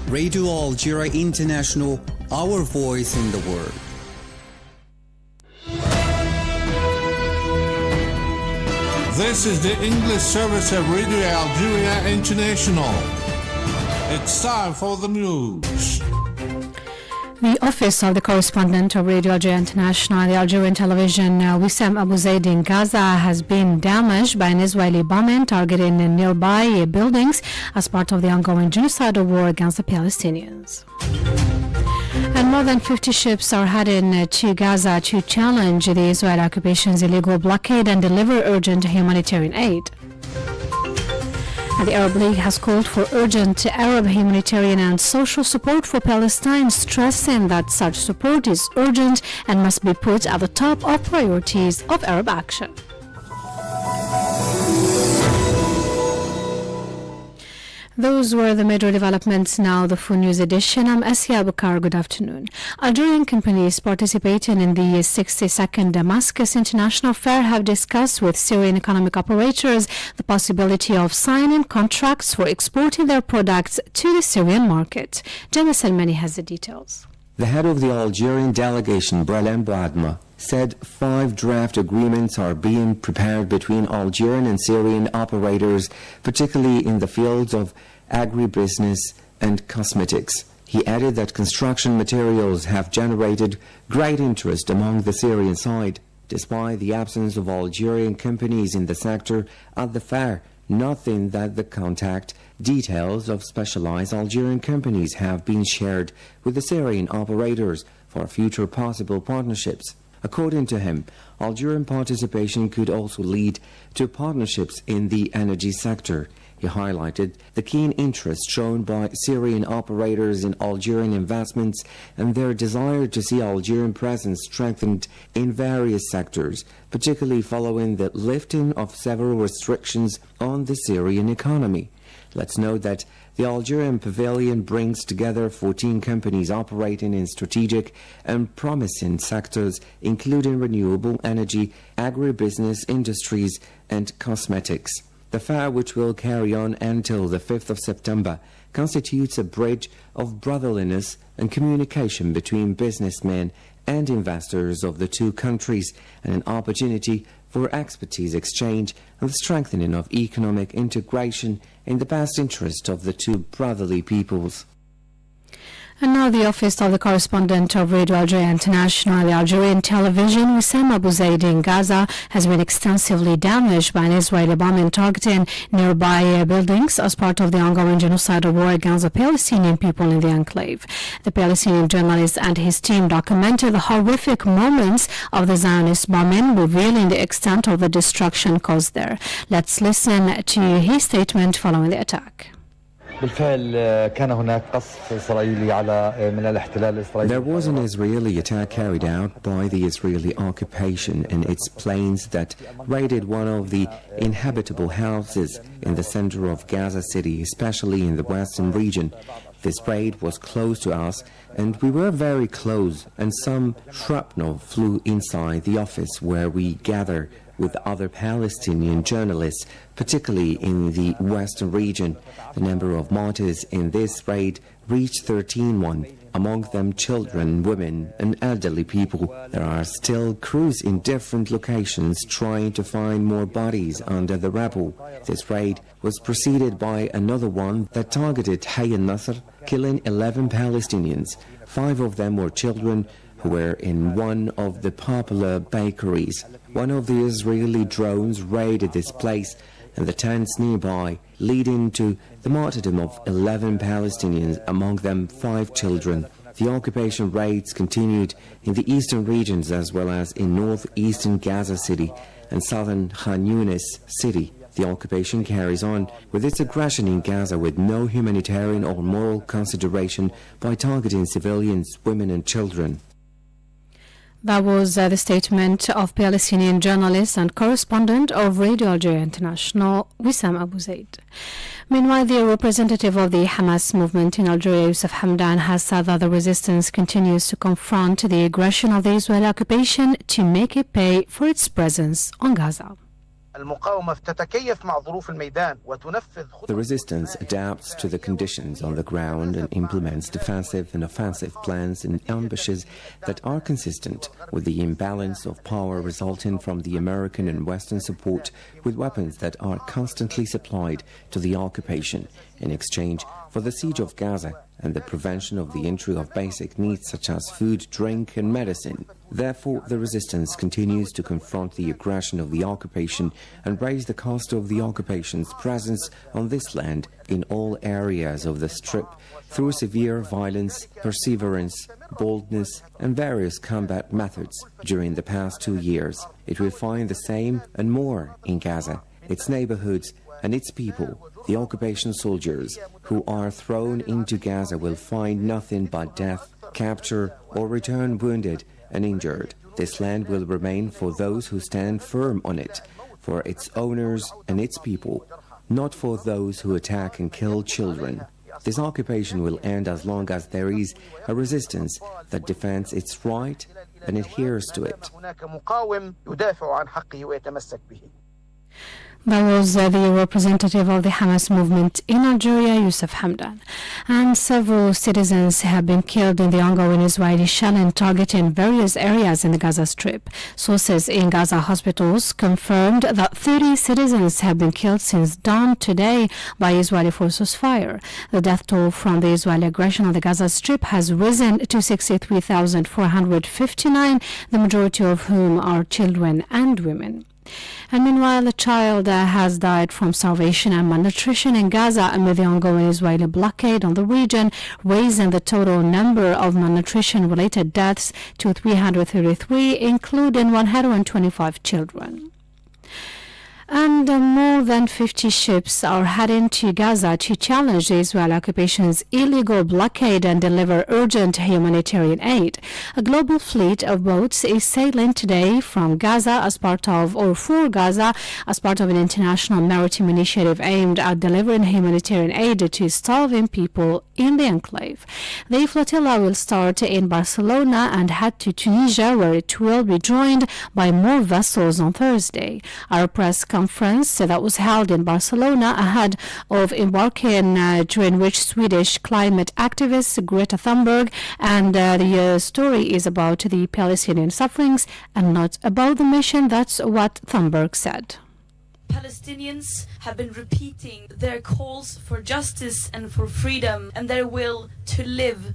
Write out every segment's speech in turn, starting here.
Radio Algeria International, our voice in the world. This is the English service of Radio Algeria International. It's time for the news. The office of the correspondent of Radio Algeria International, the Algerian television, Wissam Abu Zaid in Gaza, has been damaged by an Israeli bombing targeting nearby buildings as part of the ongoing genocidal war against the Palestinians. And more than 50 ships are heading to Gaza to challenge the Israeli occupation's illegal blockade and deliver urgent humanitarian aid. The Arab League has called for urgent Arab humanitarian and social support for Palestine, stressing that such support is urgent and must be put at the top of priorities of Arab action. Those were the major developments. Now the full news edition. I'm Asya Abukar. Good afternoon. Algerian companies participating in the 62nd Damascus International Fair have discussed with Syrian economic operators the possibility of signing contracts for exporting their products to the Syrian market. Jana Salmani has the details. The head of the Algerian delegation, Brelem Boadma, said 5 draft agreements are being prepared between Algerian and Syrian operators, particularly in the fields of agribusiness and cosmetics. He added that construction materials have generated great interest among the Syrian side. Despite the absence of Algerian companies in the sector at the fair, nothing that the contact details of specialized Algerian companies have been shared with the Syrian operators for future possible partnerships. According to him, Algerian participation could also lead to partnerships in the energy sector. He highlighted the keen interest shown by Syrian operators in Algerian investments and their desire to see Algerian presence strengthened in various sectors, particularly following the lifting of several restrictions on the Syrian economy. Let's note that the Algerian Pavilion brings together 14 companies operating in strategic and promising sectors, including renewable energy, agribusiness industries, and cosmetics. The fair, which will carry on until the 5th of September, constitutes a bridge of brotherliness and communication between businessmen and investors of the two countries, and an opportunity for expertise exchange and the strengthening of economic integration in the best interest of the two brotherly peoples. And now the office of the correspondent of Radio Algeria International, the Algerian television, Wissam Abu Zaid in Gaza, has been extensively damaged by an Israeli bombing targeting nearby buildings as part of the ongoing genocidal war against the Palestinian people in the enclave. The Palestinian journalist and his team documented the horrific moments of the Zionist bombing, revealing the extent of the destruction caused there. Let's listen to his statement following the attack. There was an Israeli attack carried out by the Israeli occupation in its planes that raided one of the inhabitable houses in the center of Gaza City, especially in the western region. This raid was close to us, and we were very close, and some shrapnel flew inside the office where we gather with other Palestinian journalists, particularly in the western region. The number of martyrs in this raid reached 13, among them children, women, and elderly people. There are still crews in different locations trying to find more bodies under the rubble. This raid was preceded by another one that targeted Hayy al-Nasr, killing 11 Palestinians. 5 of them were children who were in one of the popular bakeries. One of the Israeli drones raided this place and the tents nearby, leading to the martyrdom of 11 Palestinians, among them 5 children. The occupation raids continued in the eastern regions as well as in northeastern Gaza City and southern Khan Yunis City. The occupation carries on with its aggression in Gaza with no humanitarian or moral consideration by targeting civilians, women and children. That was the statement of Palestinian journalist and correspondent of Radio Algeria International, Wissam Abu Zaid. Meanwhile, the representative of the Hamas movement in Algeria, Youssef Hamdan, has said that the resistance continues to confront the aggression of the Israeli occupation to make it pay for its presence on Gaza. The resistance adapts to the conditions on the ground and implements defensive and offensive plans and ambushes that are consistent with the imbalance of power resulting from the American and Western support with weapons that are constantly supplied to the occupation in exchange for the siege of Gaza and the prevention of the entry of basic needs such as food, drink and medicine. Therefore, the resistance continues to confront the aggression of the occupation and raise the cost of the occupation's presence on this land in all areas of the Strip through severe violence, perseverance, boldness and various combat methods during the past 2 years. It will find the same and more in Gaza, its neighborhoods and its people. The occupation soldiers who are thrown into Gaza will find nothing but death, capture or return wounded and injured. This land will remain for those who stand firm on it, for its owners and its people, not for those who attack and kill children. This occupation will end as long as there is a resistance that defends its right and adheres to it. That was the representative of the Hamas movement in Algeria, Youssef Hamdan. And several citizens have been killed in the ongoing Israeli shelling targeting various areas in the Gaza Strip. Sources in Gaza hospitals confirmed that 30 citizens have been killed since dawn today by Israeli forces' fire. The death toll from the Israeli aggression on the Gaza Strip has risen to 63,459, the majority of whom are children and women. And meanwhile, a child has died from starvation and malnutrition in Gaza amid the ongoing Israeli blockade on the region, raising the total number of malnutrition-related deaths to 333, including 125 children. And more than 50 ships are heading to Gaza to challenge the Israeli occupation's illegal blockade and deliver urgent humanitarian aid. A global fleet of boats is sailing today from Gaza for Gaza as part of an international maritime initiative aimed at delivering humanitarian aid to starving people in the enclave. The flotilla will start in Barcelona and head to Tunisia, where it will be joined by more vessels on Thursday. Our press conference that was held in Barcelona ahead of embarking, during which Swedish climate activist Greta Thunberg, and the story is about the Palestinian sufferings and not about the mission. That's what Thunberg said. Palestinians have been repeating their calls for justice and for freedom and their will to live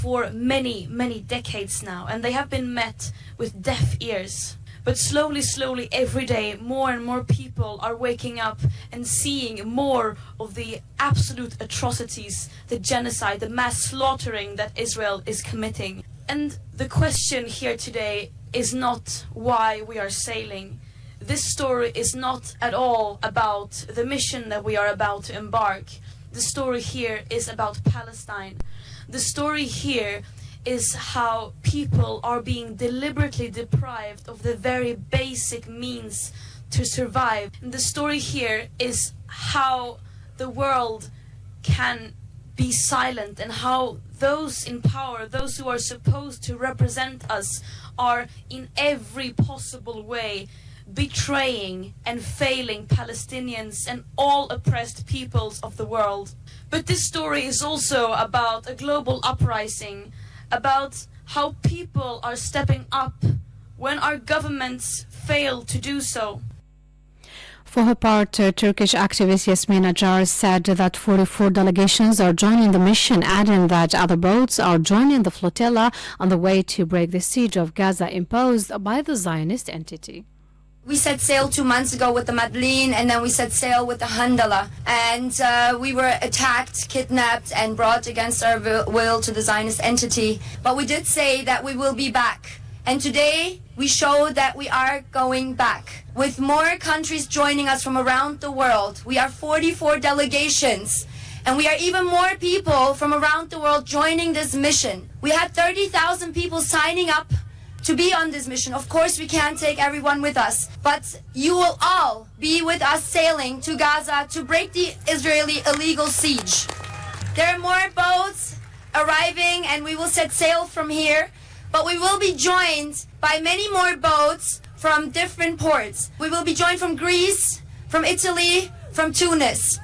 for many, many decades now, and they have been met with deaf ears. But slowly, every day, more and more people are waking up and seeing more of the absolute atrocities, the genocide, the mass slaughtering that Israel is committing. And the question here today is not why we are sailing. This story is not at all about the mission that we are about to embark. The story here is about Palestine. The story here is how people are being deliberately deprived of the very basic means to survive. And the story here is how the world can be silent and how those in power, those who are supposed to represent us, are in every possible way betraying and failing Palestinians and all oppressed peoples of the world. But this story is also about a global uprising, about how people are stepping up when our governments fail to do so. For her part, Turkish activist Yasmin Acar said that 44 delegations are joining the mission, adding that other boats are joining the flotilla on the way to break the siege of Gaza imposed by the Zionist entity. We set sail 2 months ago with the Madlin, and then we set sail with the Handala. And we were attacked, kidnapped, and brought against our will to the Zionist entity. But we did say that we will be back. And today, we show that we are going back. With more countries joining us from around the world, we are 44 delegations. And we are even more people from around the world joining this mission. We had 30,000 people signing up to be on this mission. Of course, we can't take everyone with us, but you will all be with us sailing to Gaza to break the Israeli illegal siege. There are more boats arriving, and we will set sail from here, but we will be joined by many more boats from different ports. We will be joined from Greece, from Italy, from Tunis.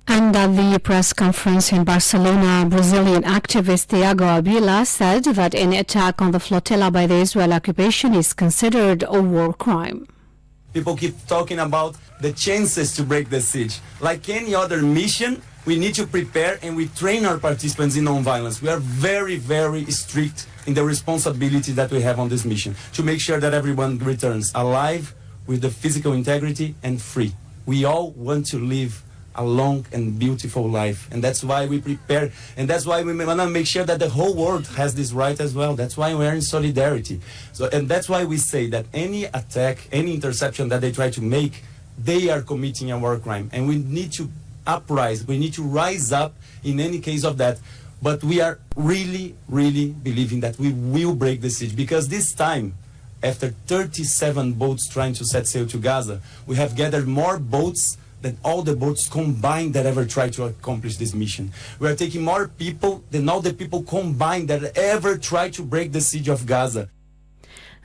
And at the press conference in Barcelona, Brazilian activist Thiago Abila said that any attack on the flotilla by the Israel occupation is considered a war crime. People keep talking about the chances to break the siege. Like any other mission, we need to prepare and we train our participants in nonviolence. We are very, very strict in the responsibility that we have on this mission to make sure that everyone returns alive with the physical integrity and free. We all want to live a long and beautiful life, and that's why we prepare, and that's why we want to make sure that the whole world has this right as well. That's why we're in solidarity. And that's why we say that any attack, any interception that they try to make, they are committing a war crime, and we need to uprise, we need to rise up in any case of that. But we are really, really believing that we will break the siege, because this time, after 37 boats trying to set sail to Gaza, we have gathered more boats than all the boats combined that ever tried to accomplish this mission. We are taking more people than all the people combined that ever tried to break the siege of Gaza.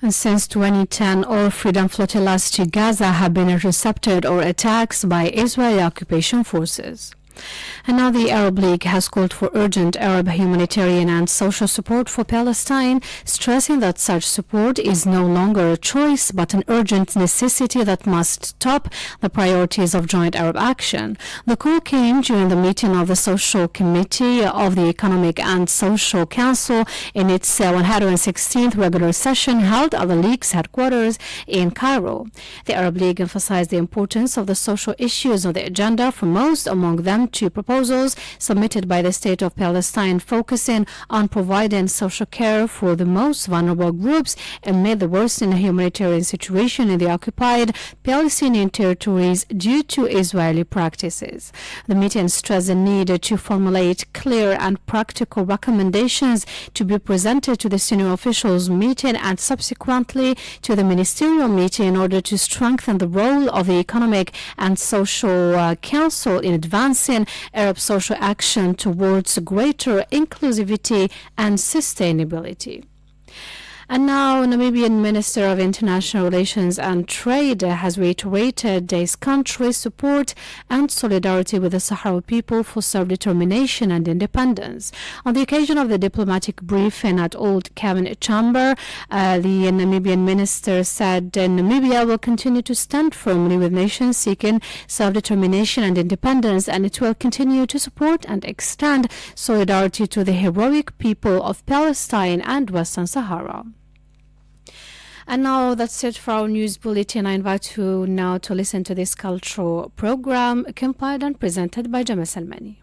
And since 2010, all freedom flotillas to Gaza have been intercepted or attacked by Israeli occupation forces. And now the Arab League has called for urgent Arab humanitarian and social support for Palestine, stressing that such support is no longer a choice but an urgent necessity that must top the priorities of joint Arab action. The call came during the meeting of the Social Committee of the Economic and Social Council in its 116th regular session held at the League's headquarters in Cairo. The Arab League emphasized the importance of the social issues on the agenda, foremost among them two proposals submitted by the State of Palestine focusing on providing social care for the most vulnerable groups amid the worsening humanitarian situation in the occupied Palestinian territories due to Israeli practices. The meeting stressed the need to formulate clear and practical recommendations to be presented to the senior officials meeting and subsequently to the ministerial meeting in order to strengthen the role of the Economic and Social Council in advancing Arab social action towards greater inclusivity and sustainability. And now, Namibian Minister of International Relations and Trade has reiterated his country's support and solidarity with the Sahrawi people for self-determination and independence. On the occasion of the diplomatic briefing at Old Cabinet Chamber, the Namibian minister said Namibia will continue to stand firmly with nations seeking self-determination and independence, and it will continue to support and extend solidarity to the heroic people of Palestine and Western Sahara. And now that's it for our news bulletin. I invite you now to listen to this cultural program compiled and presented by Jamal Salmani.